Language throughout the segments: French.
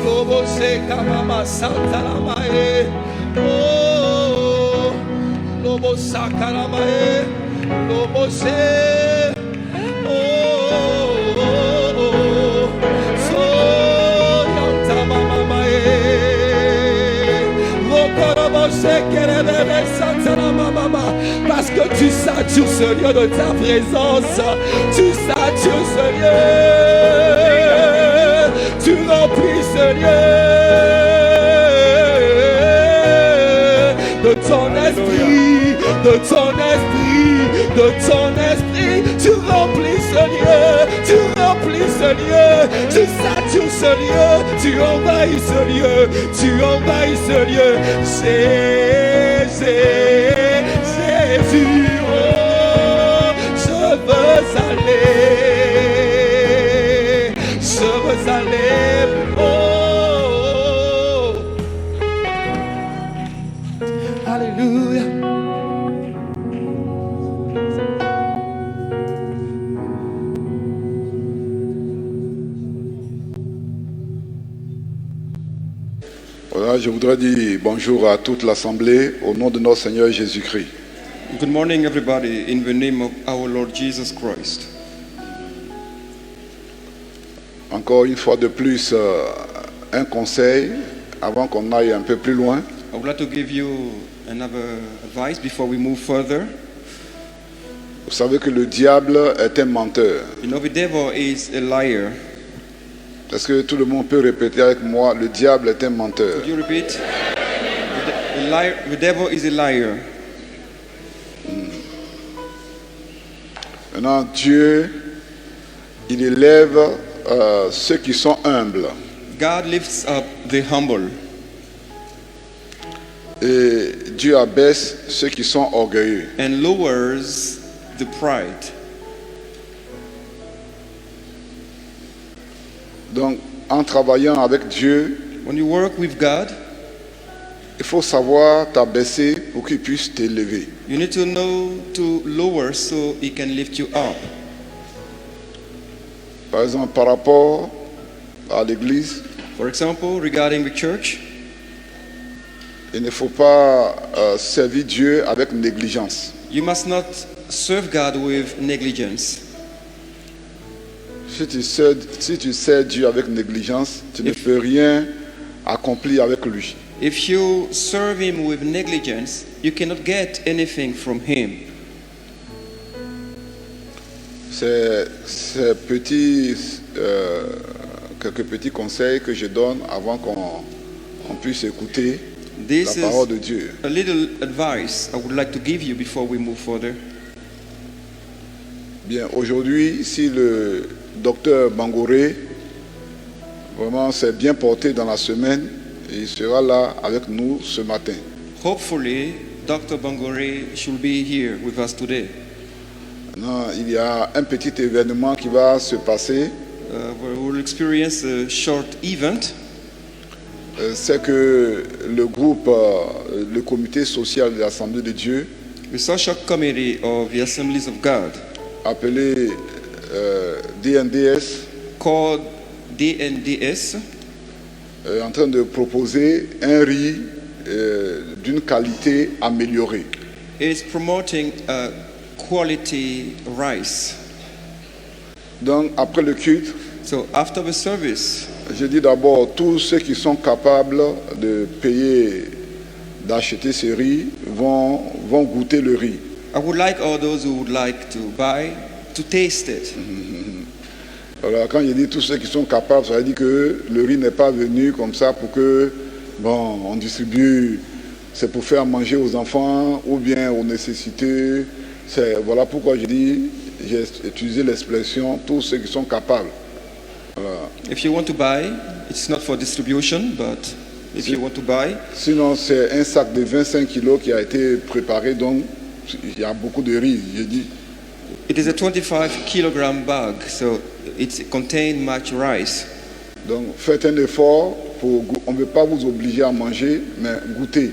Lobo se kamama santa lamae. Oh, lobo sakalamae. Lobo se. Oh, so yanta mama mae. Lokorobo se kerebe santa mama. Parce que tu satures ce lieu de ta présence. Tu satures ce lieu. Tu remplis ce lieu de ton esprit, de ton esprit, de ton esprit. Tu remplis ce lieu, tu remplis ce lieu, tu satures ce lieu, tu envahis ce lieu, tu envahis ce lieu. C'est Jésus, oh, je veux aller, oh, alléluia. Voilà, je voudrais dire bonjour à toute l'Assemblée au nom de notre Seigneur Jésus-Christ. Good morning, everybody, in the name of our Lord Jesus Christ. Encore une fois de plus, un conseil avant qu'on aille un peu plus loin. I would like to give you another advice before we move further. Vous savez que le diable est un menteur. You know, the devil is a liar. Est-ce que tout le monde peut répéter avec moi, le diable est un menteur? Could you repeat? The devil is a liar. Maintenant, Dieu, il élève ceux qui sont humbles. God lifts up the humble, Et Dieu abaisse ceux qui sont orgueilleux. and lowers the pride. Donc, en travaillant avec Dieu, When you work with God, il faut savoir t'abaisser pour qu'il puisse t'élever. you need to know to lower so he can lift you up. Par exemple, par rapport à l'église, For example, regarding the church, il ne faut pas servir Dieu avec négligence. you must not serve God with negligence. Si tu sers Dieu avec négligence, tu ne peux rien accomplir avec lui. If you serve him with negligence, you cannot get anything from him. C'est quelques petits conseils que je donne avant qu'on puisse écouter This la parole is de Dieu. a little advice I would like to give you before we move further. Bien, aujourd'hui, si le docteur Bangoré vraiment s'est bien porté dans la semaine, il sera là avec nous ce matin. Hopefully, Dr. Bangore should be here with us today. Non, il y a un petit événement qui va se passer. We will experience a short event. C'est que le groupe, le comité social de l'Assemblée de Dieu, The social committee of the Assemblies of God, appelé DNDS, called DNDS, est en train de proposer un riz d'une qualité améliorée. is promoting quality rice. Donc, après le culte, So after the service, je dis d'abord, tous ceux qui sont capables de payer, d'acheter ce riz, vont goûter le riz. I would like all those who would like to buy to taste it. Alors, quand je dis tous ceux qui sont capables, ça veut dire que le riz n'est pas venu comme ça pour que, bon, on distribue, c'est pour faire manger aux enfants ou bien aux nécessités. Voilà pourquoi j'ai utilisé l'expression tous ceux qui sont capables. Voilà. If you want to buy, it's not for distribution, but if you want to buy, Sinon, c'est un sac de 25 kilos qui a été préparé, donc il y a beaucoup de riz. J'ai dit, it is a 25 kilogram bag, so it contains much rice. donc faites un effort, on ne veut pas vous obliger à manger, mais goûter.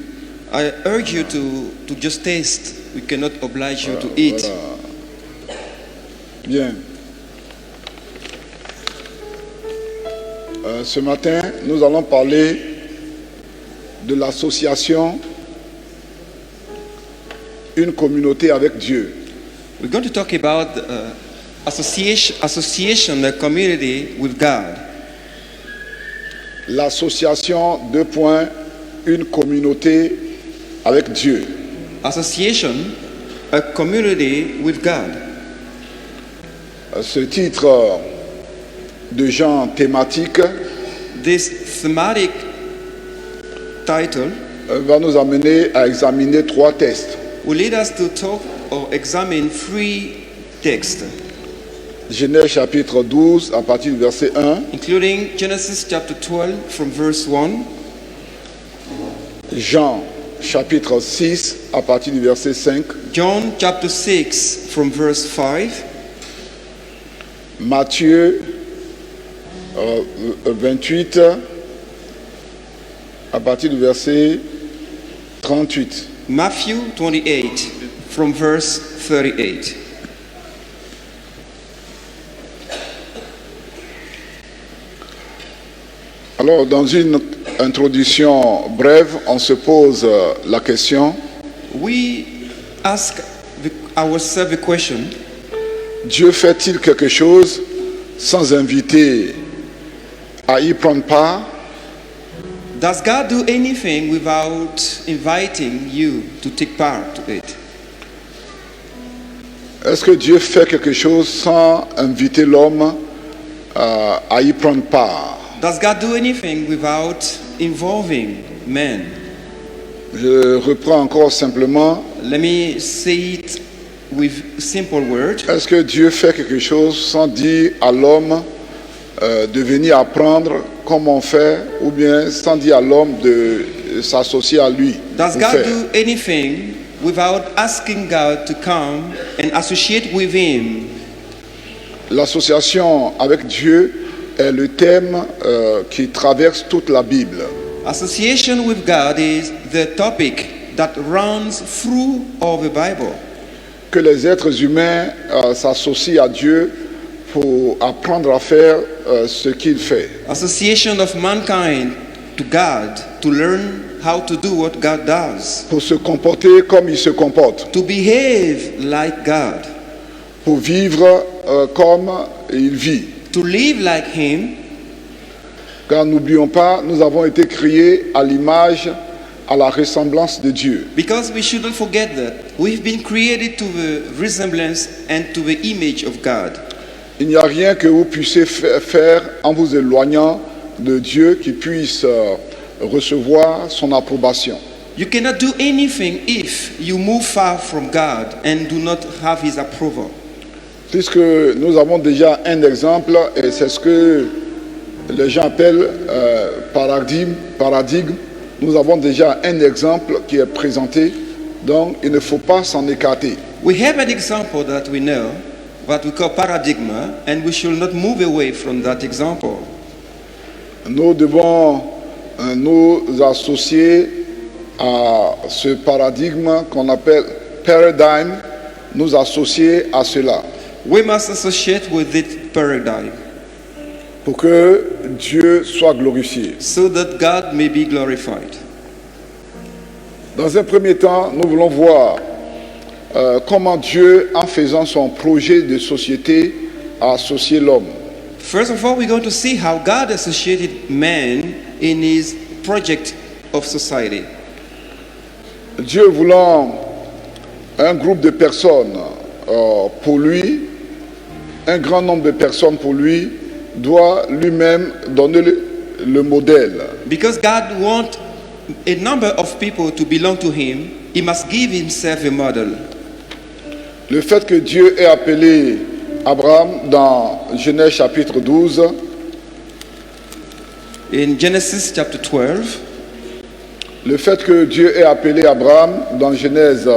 I urge you to just taste. We cannot oblige you to eat. Voilà. Bien. Ce matin, nous allons parler de l'association Une communauté avec Dieu. We're going to talk about association, a community with God. L'association, une communauté avec Dieu. Association, a community with God. Ce titre de genre thématique This thematic title va nous amener à examiner 3 textes. will lead us to talk or examine 3 texts, Genèse chapitre 12 à partir du verset 1, including Genesis chapter 12 from verse 1, Jean chapitre 6 à partir du verset 5, John chapter 6 from verse 5, Matthieu 28 à partir du verset 38. Matthew 28 from verse 38. Alors, dans une introduction brève, on se pose la question, We ask ourselves a question: Dieu fait-il quelque chose sans inviter à y prendre part? does God do anything without inviting you to take part to it? Est-ce que Dieu fait quelque chose sans inviter l'homme à y prendre part? Does God do anything without involving man? Je reprends encore simplement. Let me say it with simple words. Est-ce que Dieu fait quelque chose sans dire à l'homme de venir apprendre comme on fait, ou bien sans dire à l'homme de s'associer à lui Does pour God faire? do anything without asking God to come and associate with Him? L'association avec Dieu est le thème qui traverse toute la Bible. Association with God is the topic that runs through all the Bible. Que les êtres humains s'associent à Dieu pour apprendre à faire ce qu'il fait. Association of mankind to God to learn how to do what God does, Pour se comporter comme il se comporte. to behave like God, Pour vivre comme il vit. to live like Him. Car n'oublions pas, nous avons été créés à l'image, à la ressemblance de Dieu. Because we shouldn't forget that we've been created to the resemblance and to the image of God. Il n'y a rien que vous puissiez faire en vous éloignant de Dieu qui puisse recevoir son approbation. You cannot do anything if you move far from God and do not have His approval. Puisque nous avons déjà un exemple, et c'est ce que les gens appellent paradigme, nous avons déjà un exemple qui est présenté, donc il ne faut pas s'en écarter. We have an example that we know, what we call paradigm, and we should not move away from that example. Nous devons nous associer à ce paradigme qu'on appelle paradigm, nous associer à cela, We must associate with this paradigm pour que Dieu soit glorifié. so that God may be glorified. Dans un premier temps, nous voulons voir comment Dieu, en faisant son projet de société, a associé l'homme. First of all, we're going to see how God associated man in His project of society. Dieu voulant un groupe de personnes pour lui, un grand nombre de personnes pour lui, doit lui-même donner le modèle. Because God wants a number of people to belong to Him, He must give Himself a model. Le fait que Dieu ait appelé Abraham dans Genèse chapitre 12, In Genesis chapter 12, le fait que Dieu ait appelé Abraham dans Genèse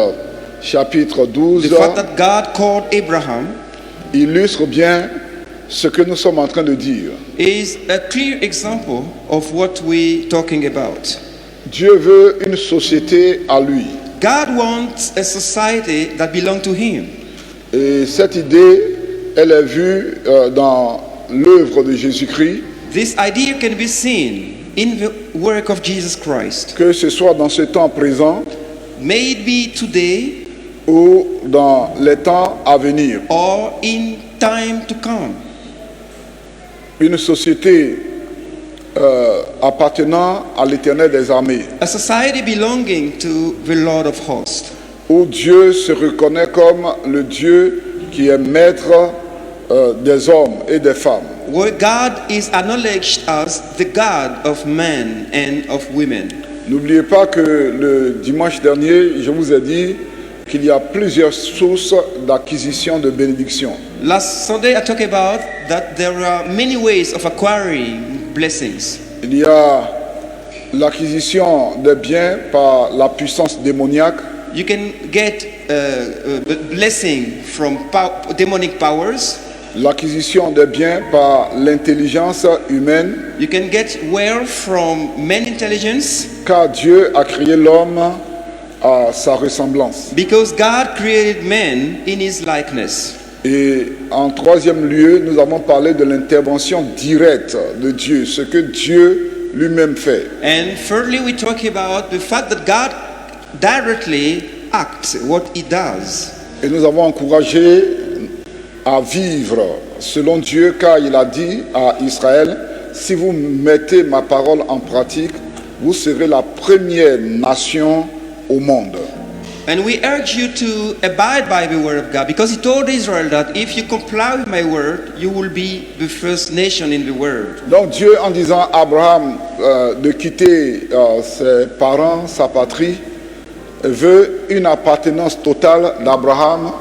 chapitre 12 the fact that God called Abraham illustre bien ce que nous sommes en train de dire. is a clear example of what we're talking about. Dieu veut une société à lui. God wants a society that belongs to Him. Et cette idée, elle est vue dans l'œuvre de Jésus-Christ. This idea can be seen in the work of Jesus Christ. Que ce soit dans ce temps présent May it be today ou dans les temps à venir. or in time to come. Une société appartenant à l'Éternel des armées, A society belonging to the Lord of hosts, où Dieu se reconnaît comme le Dieu qui est maître des hommes et des femmes. where God is acknowledged as the God of men and of women. N'oubliez pas que le dimanche dernier, je vous ai dit qu'il y a plusieurs sources d'acquisition de bénédiction. Last Sunday I talked about that there are many ways of acquiring blessings. Il y a l'acquisition des biens par la puissance démoniaque. You can get a blessing from demonic powers. L'acquisition des biens par l'intelligence humaine, You can get wealth from man intelligence car Dieu a créé l'homme à sa ressemblance. because God created man in his likeness. Et en troisième lieu, nous avons parlé de l'intervention directe de Dieu, ce que Dieu lui-même fait. And thirdly, we talk about the fact that God directly acts what he does. Et nous avons encouragé à vivre selon Dieu, car il a dit à Israël, si vous mettez ma parole en pratique, vous serez la première nation au monde. And we urge you to abide by the word of God because he told Israel that if you comply with my word, you will be the first nation in the world. Donc Dieu, en disant à Abraham de quitter ses parents, sa patrie, veut une appartenance totale d'Abraham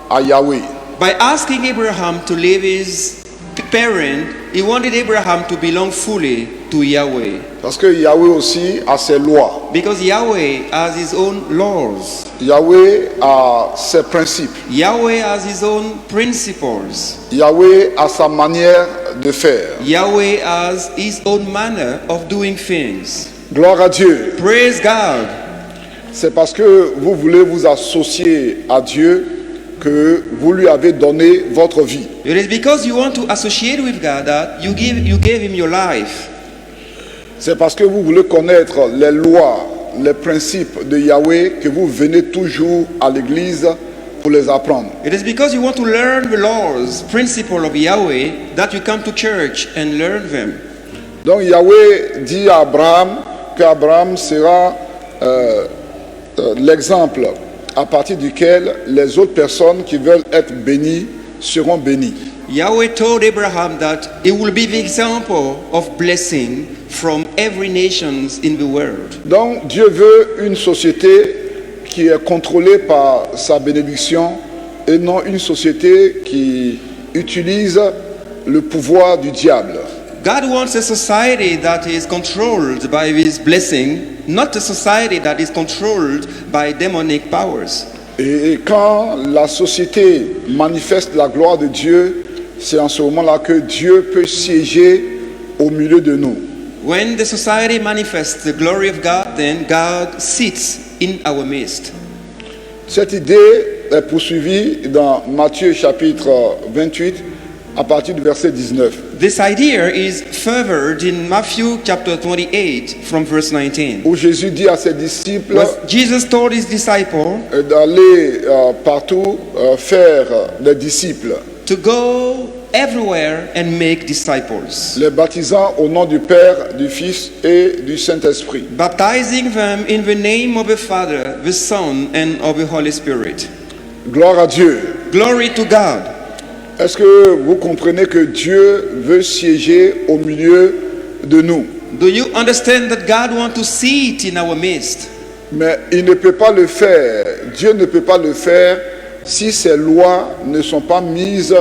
à Yahweh. By asking Abraham to leave his parent, he wanted Abraham to belong fully to Yahweh. Parce que Yahweh aussi a ses lois. Because Yahweh has his own laws. Yahweh a ses principes. Yahweh has his own principles. Yahweh a sa manière de faire. Yahweh has his own manner of doing things. Gloire à Dieu. Praise God. C'est parce que vous voulez vous associer à Dieu que vous lui avez donné votre vie. It is because you want to associate with God that you gave him your life. C'est parce que vous voulez connaître les lois, les principes de Yahweh que vous venez toujours à l'église pour les apprendre. It is because you want to learn the laws, principles of Yahweh that you come to church and learn them. Donc Yahweh dit à Abraham qu'Abraham sera l'exemple à partir duquel les autres personnes qui veulent être bénies seront bénies. Yahweh told Abraham that he will be the example of blessing from every nation in the world. Donc Dieu veut une société qui est contrôlée par sa bénédiction et non une société qui utilise le pouvoir du diable. God wants a society that is controlled by his blessing, not a society that is controlled by demonic powers. Et quand la société manifeste la gloire de Dieu, c'est en ce moment-là que Dieu peut siéger au milieu de nous. When the society manifests the glory of God, then God sits in our midst. Cette idée est poursuivie dans Matthieu chapitre 28 à partir du verset 19. This idea is furthered in Matthew chapter 28 from verse 19. Où Jésus dit à ses disciples Jesus told his disciples d'aller partout faire des disciples, to go everywhere and make disciples, les baptisant au nom du Père, du Fils et du Saint-Esprit. baptizing them in the name of the Father, the Son, and of the Holy Spirit. Gloire à Dieu. Glory to God. Est-ce que vous comprenez que Dieu veut siéger au milieu de nous? Do you understand that God wants to sit in our midst? Mais il ne peut pas le faire. Dieu ne peut pas le faire si ces lois ne sont pas mises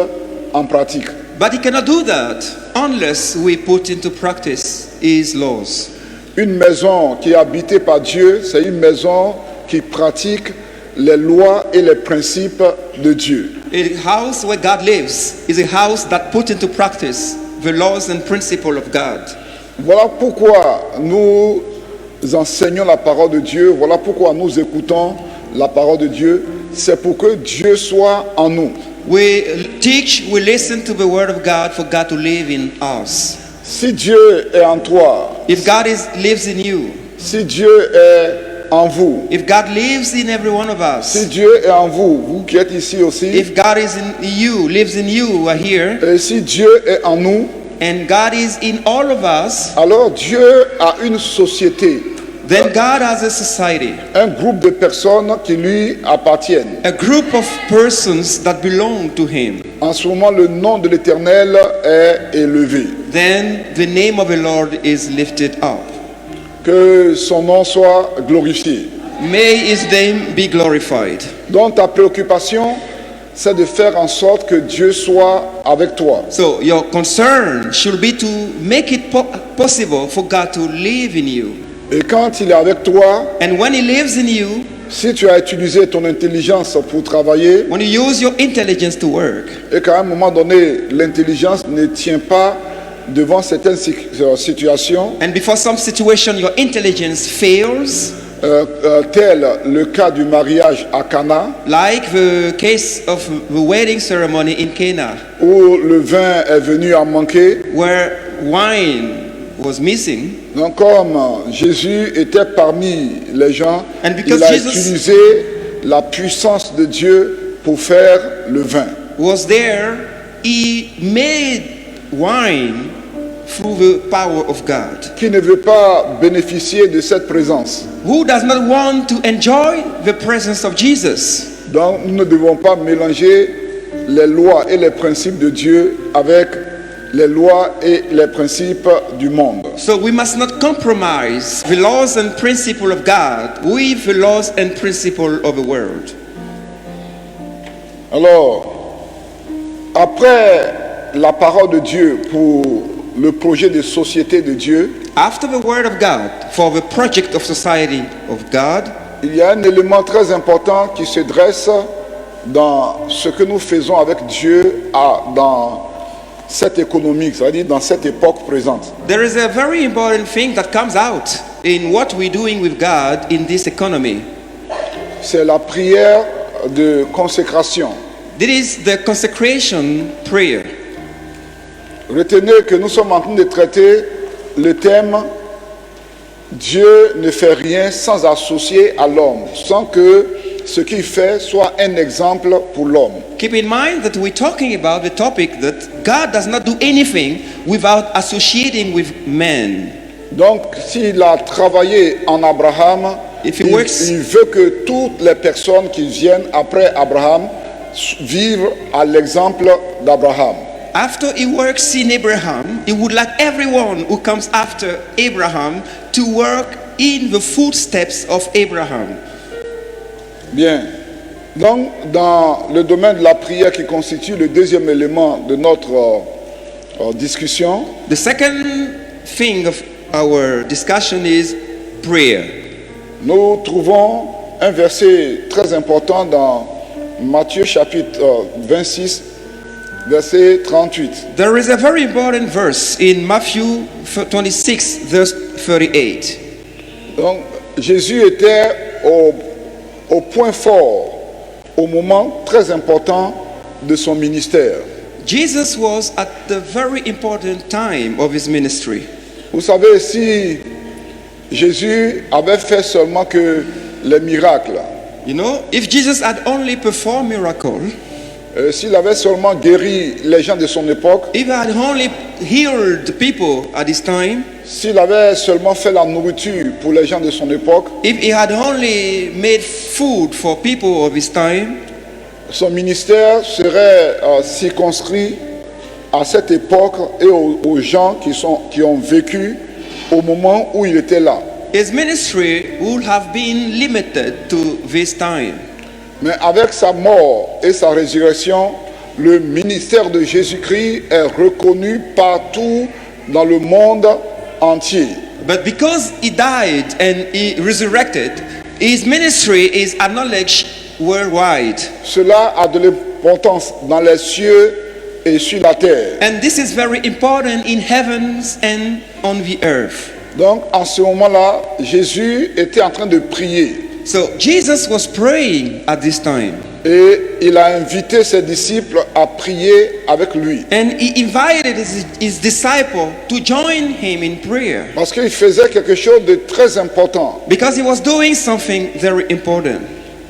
en pratique. But he cannot do that unless we put into practice his laws. Une maison qui est habitée par Dieu, c'est une maison qui pratique les lois et les principes de Dieu. A house where God lives is a house that put into practice the laws and principles of God. Voilà pourquoi nous enseignons la parole de Dieu, voilà pourquoi nous écoutons la parole de Dieu, c'est pour que Dieu soit en nous. We teach, we listen to the word of God for God to live in us. Si Dieu est en toi, if God lives in you, si Dieu est en vous, if God lives in every one of si us, Dieu est en vous, vous qui êtes ici aussi, if God is in you, lives in you who are here, et si Dieu est en nous, and God is in all of us, alors Dieu a une société, then God has a society, un groupe de personnes qui lui appartiennent. a group of persons that belong to Him. En ce moment, le nom de l'Éternel est élevé. Then the name of the Lord is lifted up. Que son nom soit glorifié. May His name be glorified. Donc ta préoccupation, c'est de faire en sorte que Dieu soit avec toi. So your concern should be to make it possible for God to live in you. Et quand il est avec toi, And when He lives in you, si tu as utilisé ton intelligence pour travailler, when you use your intelligence to work, et qu'à un moment donné, l'intelligence ne tient pas devant certaines situations, and before some situation your intelligence fails, tel le cas du mariage à Cana, like the case of the wedding ceremony in Cana, où le vin est venu à manquer. where wine was missing, Donc comme Jésus était parmi les gens, And because il a Jesus- utilisé la puissance de Dieu pour faire le vin. was there, He made wine through the power of God. Qui ne veut pas bénéficier de cette présence? Who does not want to enjoy the presence of Jesus? Donc nous ne devons pas mélanger les lois et les principes de Dieu avec les lois et les principes du monde. So we must not compromise the laws and principles of God with the laws and principles of the world. Alors, après la parole de Dieu pour le projet de société de Dieu, After the word of God, for the project of society of God, il y a un élément très important qui se dresse dans ce que nous faisons avec Dieu dans cette économie, c'est-à-dire dans cette époque présente. there is a very important thing that comes out in what we're doing with God in this economy. C'est la prière de consécration. This is the consecration prayer. Retenez que nous sommes en train de traiter le thème Dieu ne fait rien sans associer à l'homme, sans que ce qu'il fait soit un exemple pour l'homme. Keep in mind that we're talking about the topic that God does not do anything without associating with man. Donc, s'il a travaillé en Abraham, If he works- il veut que toutes les personnes qui viennent après Abraham vivent à l'exemple d'Abraham. After he works in Abraham, he would like everyone who comes after Abraham to work in the footsteps of Abraham. Bien. Donc, dans le domaine de la prière qui constitue le deuxième élément de notre discussion, The second thing of our discussion is prayer. nous trouvons un verset très important dans Matthieu chapitre 26, verset 38. There is a very important verse in Matthew 26, verse 38. Donc, Jésus était au point fort, au moment très important de son ministère. Jesus was at the very important time of his ministry. Vous savez, si Jésus avait fait seulement que les miracles, You know, if Jesus had only performed miracles, s'il avait seulement guéri les gens de son époque, if he had only healed people at this time, s'il avait seulement fait la nourriture pour les gens de son époque, if he had only made food for people of his time, son ministère serait circonscrit à cette époque et aux gens qui ont vécu au moment où il était là. his ministry would have been limited to this time. Mais avec sa mort et sa résurrection, le ministère de Jésus-Christ est reconnu partout dans le monde entier. But because he died and he resurrected, his ministry is acknowledged worldwide. Cela a de l'importance dans les cieux et sur la terre. And this is very important in heavens and on the earth. Donc, en ce moment-là, Jésus était en train de prier. So Jesus was praying at this time. Et il a invité ses disciples à prier avec lui. And he invited his disciple to join him in prayer Parce qu'il faisait quelque chose de très important. because he was doing something very important.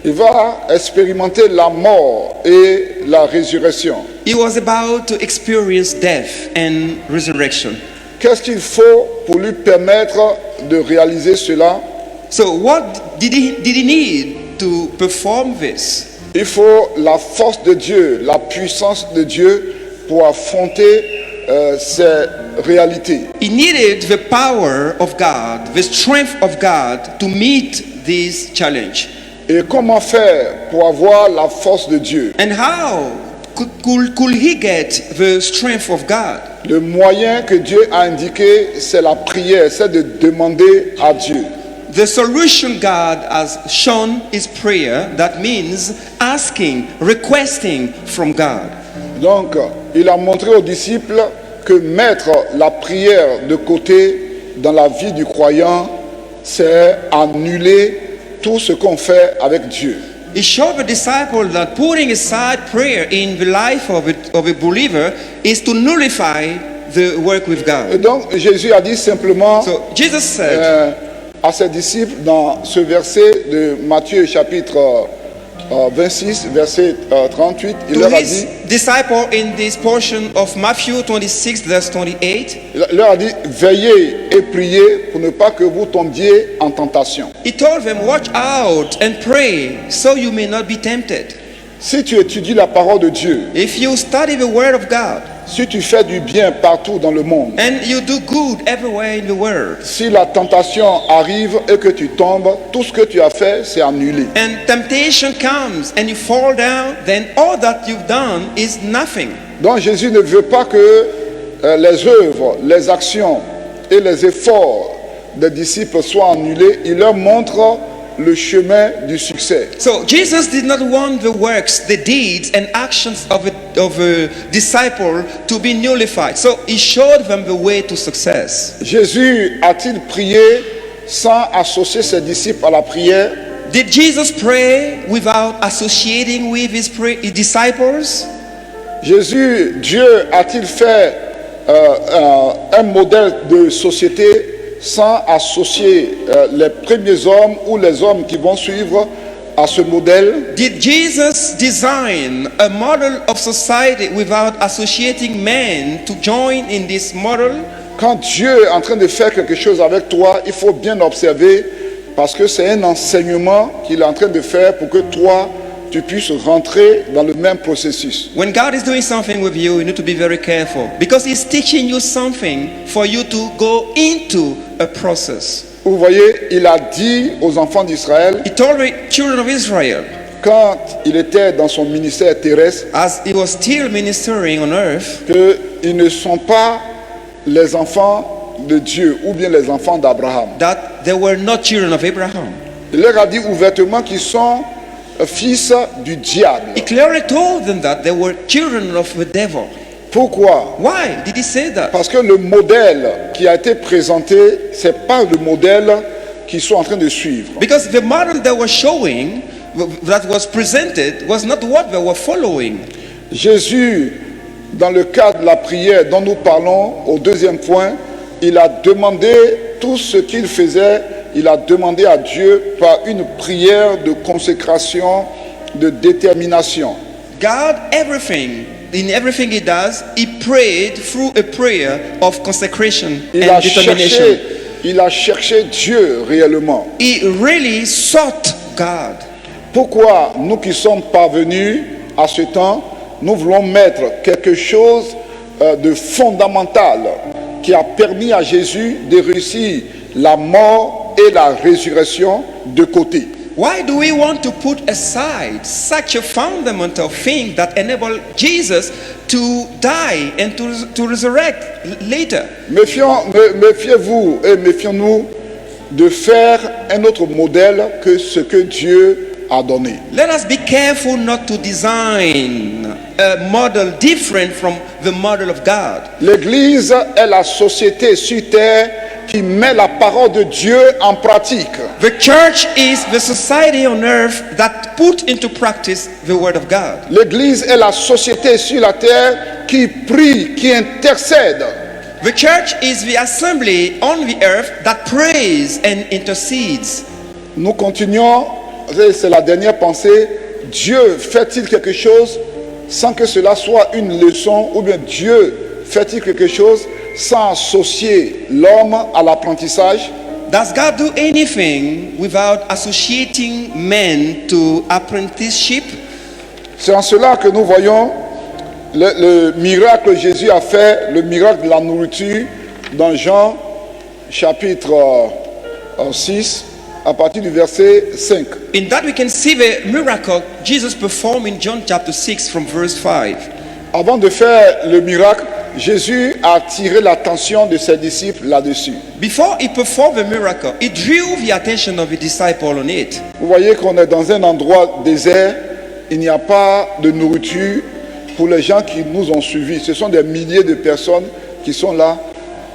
Il va expérimenter la mort et la résurrection. He was about to experience death and resurrection. Qu'est-ce qu'il faut pour lui permettre de réaliser cela? So what did he need to perform this? Il faut la force de Dieu, la puissance de Dieu pour affronter ces réalités. He needed the power of God, the strength of God to meet this challenge. Et comment faire pour avoir la force de Dieu? And how could he get the strength of God? Le moyen que Dieu a indiqué, c'est la prière, c'est de demander à Dieu. The solution God has shown is prayer. That means asking, requesting from God. Donc, il a montré aux disciples que mettre la prière de côté dans la vie du croyant, c'est annuler tout ce qu'on fait avec Dieu. He showed the disciple that putting aside prayer in the life of a believer is to nullify the work with Et God. donc, Jésus a dit simplement So Jesus said à ses disciples dans ce verset de Matthieu chapitre 26, verset 38, il to leur a his dit, disciple in this portion of Matthew 26, verse 28, il leur a dit, veillez et priez pour ne pas que vous tombiez en tentation. he told them, watch out and pray so you may not be tempted. Si tu étudies la parole de Dieu, If you study the word of God si tu fais du bien partout dans le monde, and you do good everywhere in the world, si la tentation arrive et que tu tombes, tout ce que tu as fait, c'est annulé. and temptation comes and you fall down, then all that you've done is nothing. Donc Jésus ne veut pas que les œuvres, les actions et les efforts des disciples soient annulés. Il leur montre le chemin du succès. So Jesus did not want the works, the deeds and actions of a disciple to be nullified. So he showed them the way to success. Jésus a-t-il prié sans associer ses disciples à la prière? Did Jesus pray without associating with his disciples? Jésus, Dieu a-t-il fait un modèle de société sans associer les premiers hommes ou les hommes qui vont suivre à ce modèle? Did Jesus design a model of society without associating men to join in this model? Quand Dieu est en train de faire quelque chose avec toi, il faut bien observer parce que c'est un enseignement qu'il est en train de faire pour que toi, tu puisses rentrer dans le même processus. When God is doing something with you, you need to be very careful because He's teaching you something for you to go into a process. Vous voyez, il a dit aux enfants d'Israël, He told the children of Israel, quand il était dans son ministère terrestre, as He was still ministering on earth, qu'ils ne sont pas les enfants de Dieu ou bien les enfants d'Abraham. that they were not children of Abraham. Il leur a dit ouvertement qu'ils sont fils du diable. He clearly told them that they were children of the devil. Pourquoi? Why did He say that? Parce que le modèle qui a été présenté, c'est pas le modèle qu'ils sont en train de suivre. Because the model they were showing, that was presented, was not what they were following. Jésus, dans le cadre de la prière dont nous parlons au deuxième point, il a demandé tout ce qu'il faisait, il a demandé à Dieu par une prière de consécration, de détermination. God, in everything He does, He prayed through a prayer of consecration and determination. Il a cherché Dieu réellement. He really sought God. Pourquoi nous qui sommes parvenus à ce temps, nous voulons mettre quelque chose de fondamental qui a permis à Jésus de réussir la mort et la résurrection de côté. Why do we want to put aside such a fundamental thing that enabled Jesus to die and to resurrect later? Méfiez-vous et méfions-nous de faire un autre modèle que ce que Dieu a donné. Let us be careful not to design a model different from the model of God. L'Église est la société sur terre qui met la parole de Dieu en pratique. The church is the society on earth that put into practice the word of God. L'Église est la société sur la terre qui prie, qui intercède. The church is the assembly on the earth that prays and intercedes. Nous continuons, c'est la dernière pensée. Dieu fait-il quelque chose sans que cela soit une leçon, ou bien Dieu fait-il quelque chose sans associer l'homme à l'apprentissage? Does God do anything without associating men to apprenticeship? C'est en cela que nous voyons le miracle que Jésus a fait, le miracle de la nourriture, dans Jean chapitre 6, à partir du verset 5. In that we can see the miracle Jesus performed in John chapter 6 from verse 5. Avant de faire le miracle, Jésus a attiré l'attention de ses disciples là-dessus. Before he performed the miracle, he drew the attention of the disciple on it. Vous voyez qu'on est dans un endroit désert, il n'y a pas de nourriture pour les gens qui nous ont suivis. Ce sont des milliers de personnes qui sont là.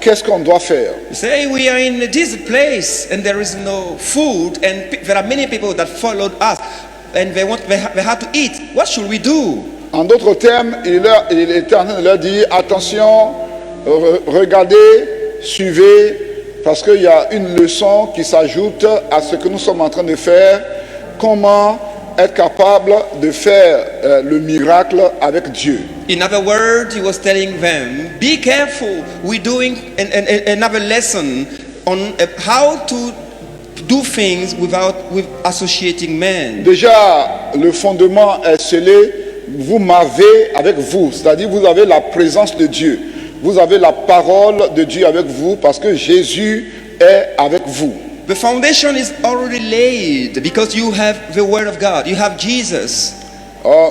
Qu'est-ce qu'on doit faire? You say we are in this place and there is no food and there are many people that followed us and they had to eat. What should we do? En d'autres termes, il était en train de leur dire, attention, regardez, suivez, parce qu'il y a une leçon qui s'ajoute à ce que nous sommes en train de faire. Comment être capable de faire le miracle avec Dieu. In other words, he was telling them, be careful. We're doing another lesson on how to do things with associating men. Déjà, le fondement est scellé. Vous m'avez avec vous, c'est-à-dire vous avez la présence de Dieu. Vous avez la parole de Dieu avec vous parce que Jésus est avec vous. The foundation is already laid because you have the word of God. You have Jesus.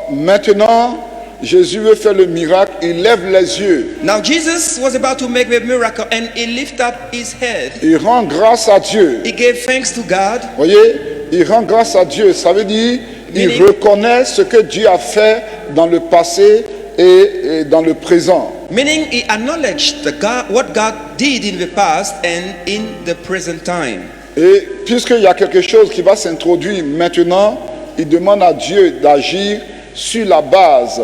Maintenant, Jésus veut faire le miracle. Il lève les yeux. Now Jesus was about to make the miracle and he lifted up his head. Il rend grâce à Dieu. He gave thanks to God. Voyez, il rend grâce à Dieu. Ça veut dire il reconnaît ce que Dieu a fait dans le passé et dans le présent. Meaning he acknowledged what God did in the past and in the present time. Et puisqu'il y a quelque chose qui va s'introduire maintenant, il demande à Dieu d'agir sur la base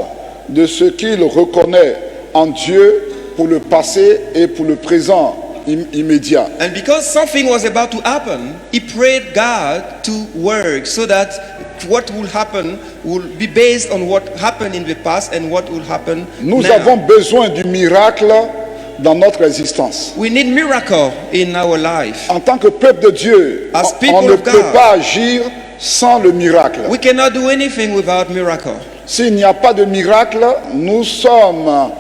de ce qu'il reconnaît en Dieu pour le passé et pour le présent immédiat. And because something was about to happen, he prayed God to work so that what will happen will be based on what happened in the past and what will happen Nous now. avons besoin du miracle dans notre existence. We need miracle in our life. En tant que peuple de Dieu, As on people ne of peut God, pas agir sans le miracle. We cannot do anything without miracle. S'il n'y a pas de miracle, nous sommes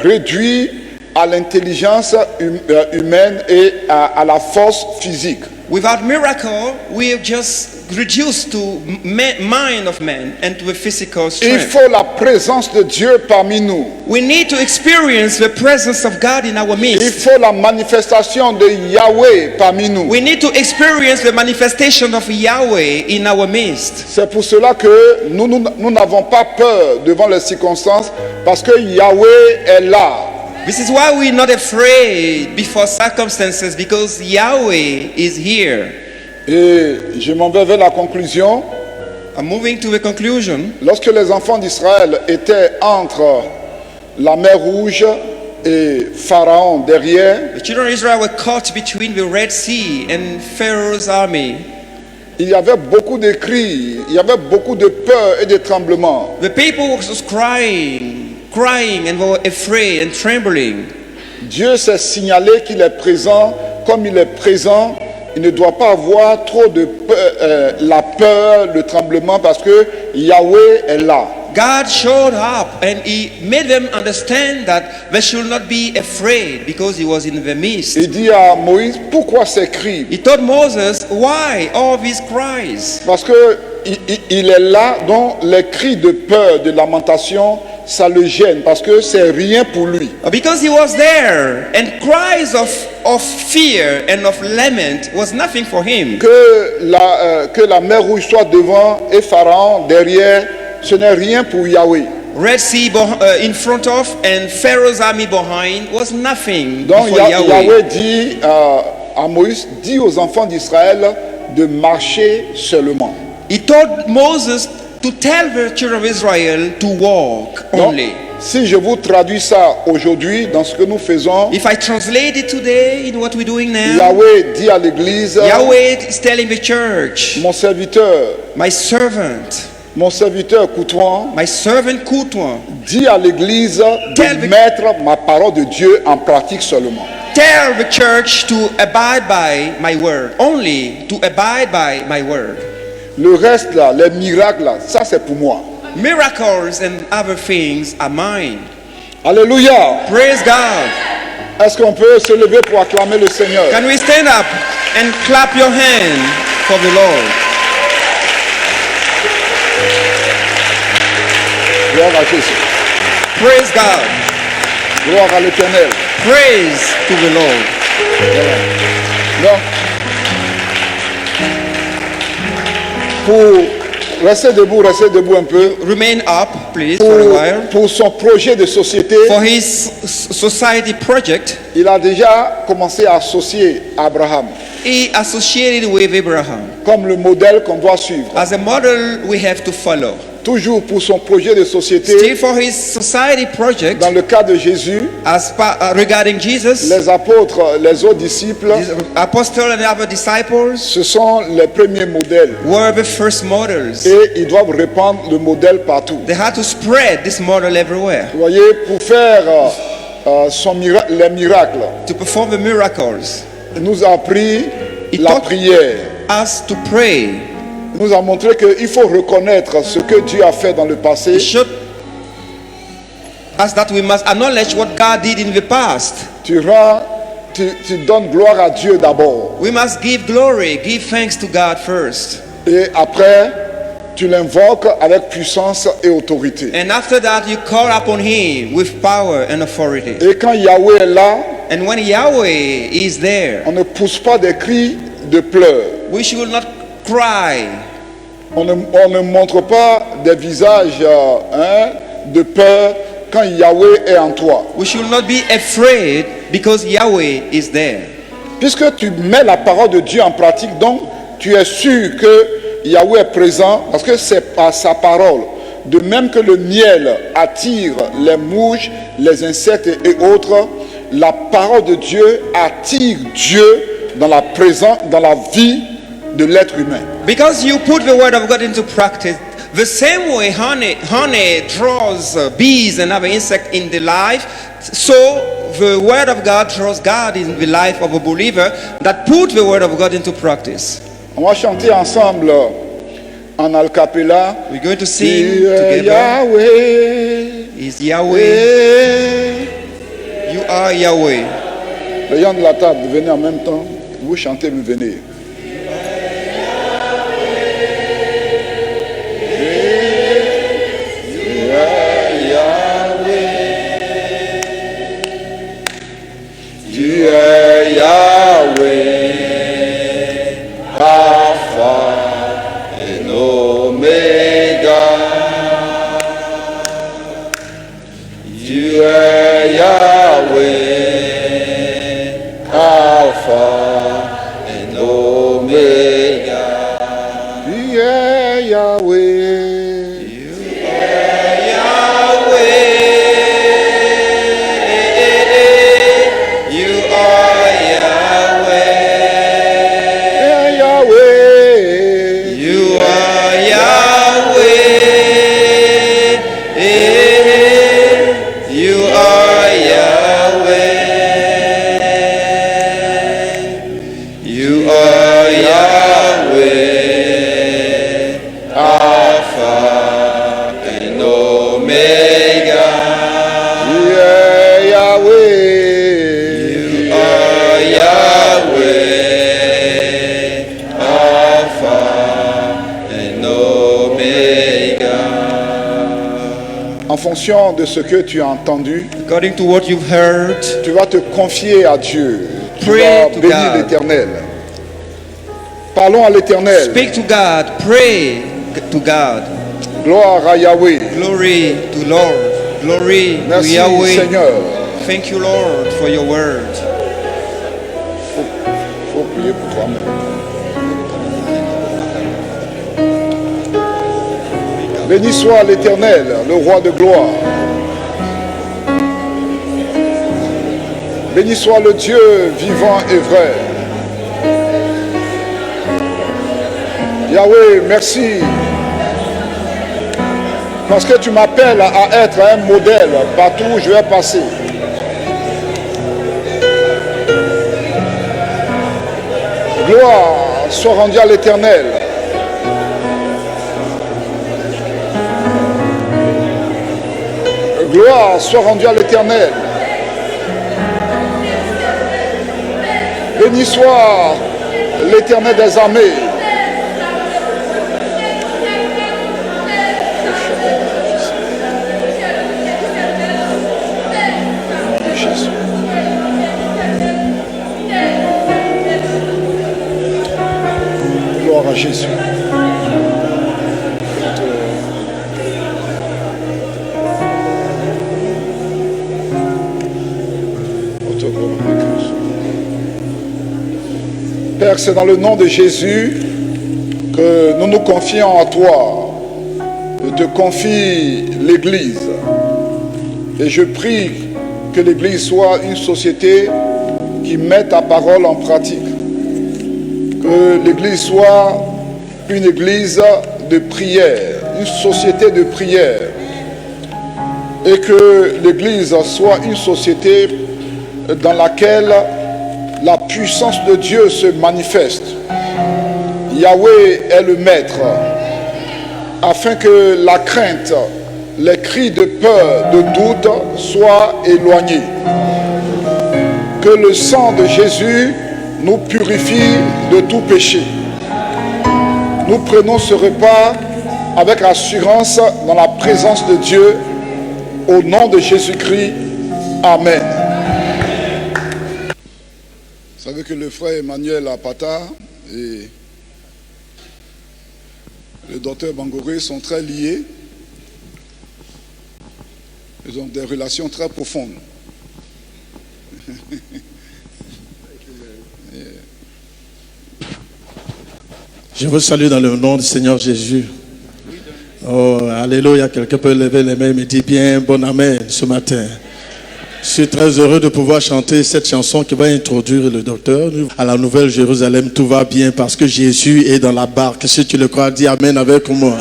réduits à l'intelligence humaine et à la force physique. Without miracle, we are just reduced to mind of man and to a physical Il strength. faut la présence de Dieu parmi nous. We need to experience the presence of God in our Il midst. faut la manifestation de Yahweh parmi nous. We need to experience the manifestation of Yahweh in our midst. C'est pour cela que nous n'avons pas peur devant les circonstances parce que Yahweh est là. This is why we're not afraid before circumstances, because Yahweh is here. Et je m'en vais vers la conclusion. I'm moving to the conclusion. Lorsque les enfants d'Israël étaient entre la mer Rouge et Pharaon derrière, The children of Israel were caught between the Red Sea and Pharaoh's army. il y avait beaucoup de cris, il y avait beaucoup de peur et de tremblements. The people were just crying and were afraid and trembling. Dieu s'est signalé qu'il est présent. Comme il est présent, il ne doit pas avoir trop de peur, la peur, le tremblement, parce que Yahweh est là. God showed up and he made them understand that they should not be afraid because he was in the midst. Il dit à Moïse, pourquoi ces cris? He told Moses, why all these cries? Parce que il est là, dont les cris de peur, de lamentation, ça le gêne, parce que c'est rien pour lui. Because he was there and cries of fear and of lament was nothing for him. Que la mer Rouge soit devant et Pharaon derrière, ce n'est rien pour Yahweh. Red Sea in front of and Pharaoh's army behind was nothing Donc before Yahweh. Yahweh dit à Moïse, dis aux enfants d'Israël de marcher seulement. He told Moses to tell the children of Israel to walk Donc, only. si je vous traduis ça aujourd'hui dans ce que nous faisons, If I translate it today in what we're doing now, Yahweh dit à l'église, Yahweh is telling the church, mon serviteur my servant Coutouan, Kutwan, dit à l'église Tell de the- mettre ma parole de Dieu en pratique seulement. tell the church to abide by my word, only to abide by my word. Le reste là, les miracles là, ça c'est pour moi. Miracles and other things are mine. Alléluia. Praise God. Est-ce qu'on peut se lever pour acclamer le Seigneur? Can we stand up and clap your hand for the Lord? Gloire à Jésus. Praise God. Gloire à l'Éternel. Praise to the Lord. Donc, pour rester debout un peu, Remain up, please, for a while. pour son projet de société, For his society project, il a déjà commencé à associer Abraham he associated with Abraham comme le modèle qu'on doit suivre. as a model we have to follow. Toujours pour son projet de société, Still for his society project, dans le cas de Jésus, regarding Jesus, les apôtres, les autres disciples, his apostles and other disciples ce sont les premiers modèles. were the first models. Et ils doivent répandre le modèle partout. They had to spread this model everywhere Vous voyez, pour faire les miracles, to perform the miracles. il nous a appris Il la taught- prière. Us to pray. Il nous a montré qu'il faut reconnaître ce que Dieu a fait dans le passé It showed us that we must acknowledge what God did in the past. tu donnes gloire à Dieu d'abord. We must give glory, give thanks to God first. Et après, tu l'invoques avec puissance et autorité. And after that, you call upon Him with power and authority. Et quand Yahweh est là, And when Yahweh is there, on ne pousse pas des cris de pleurs. we should not cry. On ne montre pas des visages de peur quand Yahweh est en toi. We should not be afraid because Yahweh is there. Puisque tu mets la parole de Dieu en pratique, donc tu es sûr que Yahweh est présent parce que c'est par sa parole. De même que le miel attire les mouches, les insectes et autres, la parole de Dieu attire Dieu dans la présence, dans la vie de l'être humain. Because you put the word of God into practice, the same way honey draws bees and other insects in the life, so the word of God draws God in the life of a believer that put the word of God into practice. On va chanter ensemble en a cappella. We're going to Tu sing es together. Yahweh. Is Yahweh. Eh. You are Yahweh. Les gens de la table, venez en même temps. Vous chantez, vous venez. Tu es Yahweh, Alpha et Omega. Tu es Yahweh, Alpha et Omega. Tu es Yahweh. You are Yahweh. Yahweh. You are Yahweh. You are Yahweh. You are Yahweh. Alpha and Omega. Tu es Yahweh. You are Yahweh. Alpha and Omega. En fonction de ce que tu as entendu, According to what you've heard, tu vas te confier à Dieu. Tu Pray vas to bénir God. l'Éternel. Parlons à l'Éternel. speak to God, pray to God. Gloire à Yahweh. Glory to Lord. Glory to Merci Yahweh. Seigneur. Thank you, Lord, for your word. Faut prier pour toi-même. Béni soit l'Éternel, le roi de gloire. Béni soit le Dieu vivant et vrai. Yahweh, merci. Parce que tu m'appelles à être un modèle partout où je vais passer. Gloire soit rendue à l'Éternel. Gloire soit rendue à l'Éternel. Béni soit l'Éternel des armées. Gloire à Jésus. Père, c'est dans le nom de Jésus que nous nous confions à toi. Je te confie l'Église. Et je prie que l'Église soit une société qui met ta parole en pratique. Que l'Église soit une Église de prière, une société de prière. Et que l'Église soit une société dans laquelle la puissance de Dieu se manifeste. Yahweh est le maître, afin que la crainte, les cris de peur, de doute soient éloignés. Que le sang de Jésus nous purifie de tout péché. Nous prenons ce repas avec assurance dans la présence de Dieu, au nom de Jésus-Christ. Amen. Vous savez que le frère Emmanuel Apata et le docteur Bangoré sont très liés. Ils ont des relations très profondes. Je vous salue dans le nom du Seigneur Jésus. Oh, alléluia. Quelqu'un peut lever les mains et me dire bien bon amen ce matin. Je suis très heureux de pouvoir chanter cette chanson qui va introduire le docteur à la Nouvelle Jérusalem. Tout va bien parce que Jésus est dans la barque. Si tu le crois, dis amen avec moi.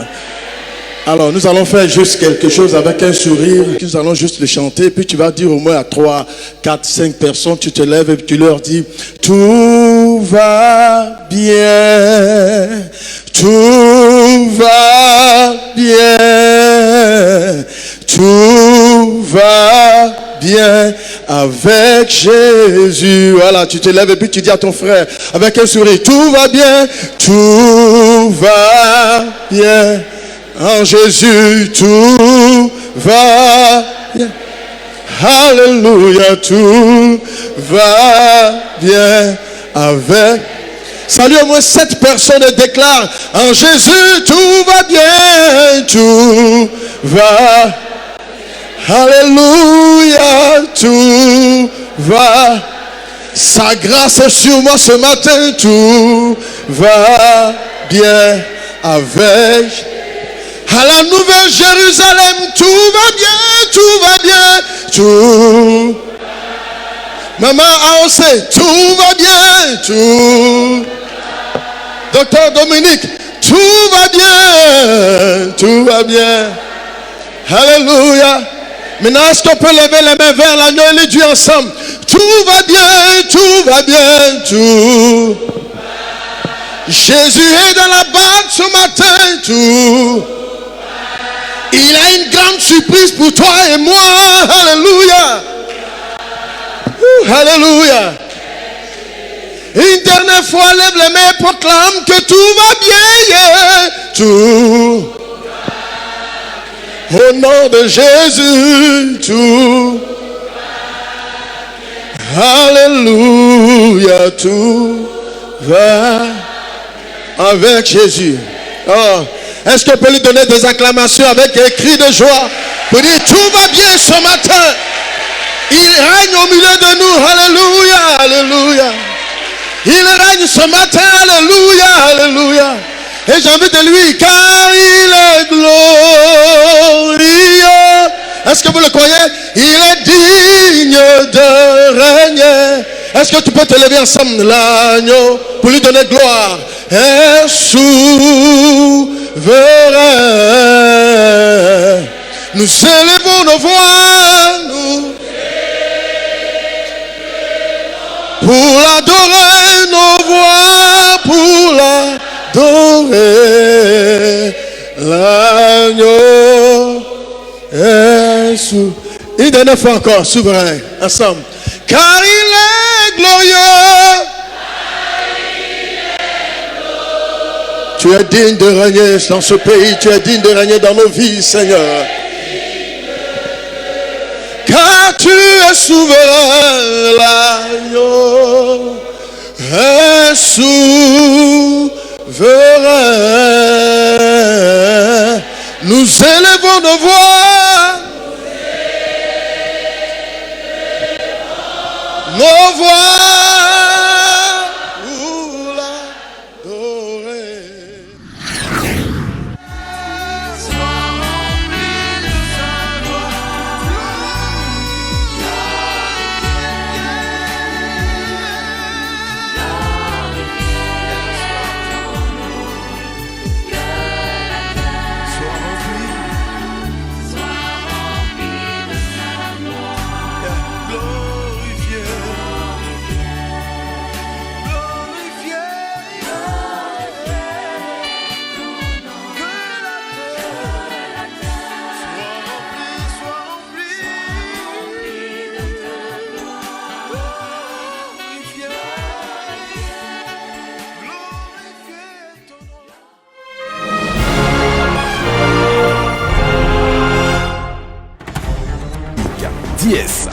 Alors, nous allons faire juste quelque chose avec un sourire. Nous allons juste le chanter. Puis tu vas dire au moins à 3, 4, 5 personnes, tu te lèves et tu leur dis tout va bien. Tout va bien. Tout va bien avec Jésus. Voilà, tu te lèves et puis tu dis à ton frère avec un sourire, tout va bien, tout va bien. En Jésus, tout va bien. Alléluia, tout va bien avec. Salut au moins 7 personnes et déclare en Jésus, tout va bien, tout va. Alléluia, tout va. Sa grâce est sur moi ce matin, tout va bien avec. À la Nouvelle Jérusalem, tout va bien, tout va bien, tout. Maman AOC, tout va bien, tout. Docteur Dominique, tout va bien, tout va bien. Alléluia. Maintenant, est-ce qu'on peut lever les mains vers l'agneau et les dieux ensemble? Tout va bien, tout va bien, tout. Jésus est dans la barque ce matin, tout. Il a une grande surprise pour toi et moi. Alléluia. Alléluia. Une dernière fois, lève les mains et proclame que tout va bien. Yeah. Tout. Au nom de Jésus, tout. Alléluia, tout va avec Jésus. Oh. Est-ce qu'on peut lui donner des acclamations avec des cris de joie pour dire tout va bien ce matin? Il règne au milieu de nous. Alléluia, alléluia. Il règne ce matin. Alléluia, alléluia. Et j'ai envie de lui, car il est glorieux. Est-ce que vous le croyez? Il est digne de régner. Est-ce que tu peux te lever ensemble, l'agneau, pour lui donner gloire? Et souverain. Nous élevons nos voix, nous, pour l'adorer, nos voix, pour l'adorer. L'agneau est souverain. Une dernière fois encore, souverain, ensemble. Car il est glorieux. Tu es digne de régner dans ce pays. Tu es digne de régner dans nos vies, Seigneur. Car tu es souverain, l'agneau est souverain. Nous élevons nos voix. Nos voix pour l'adorer. DS